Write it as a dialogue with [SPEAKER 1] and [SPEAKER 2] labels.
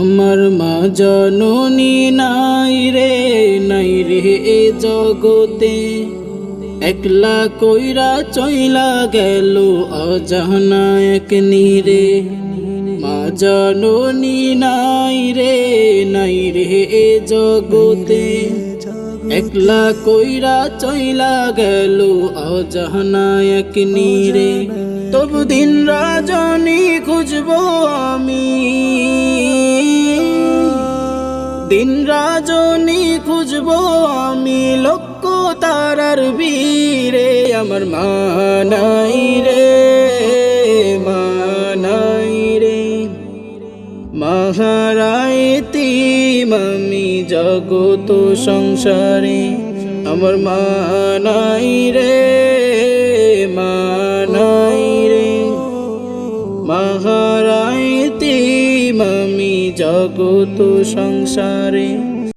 [SPEAKER 1] আমার মা জননী নাই রে এ জগতে, একলা কইরা চইলা গেল অজানা এক নীরে। মা জননী নাই রে এ জগতে, একলা কইরা চইলা গেল অজানা এক নীরে। তবু দিন রজনী খুঁজবো আমি, দিন রজনী খুঁজবো আমি, লক্ষ তারার বীরে। আমার মা নাই রে, মা নাই রে, মা হারাইতি আমি জগত সংসারে। আমার মা নাই রে, মা নাই রে, মা হারাইতি আমি জগত সংসারে।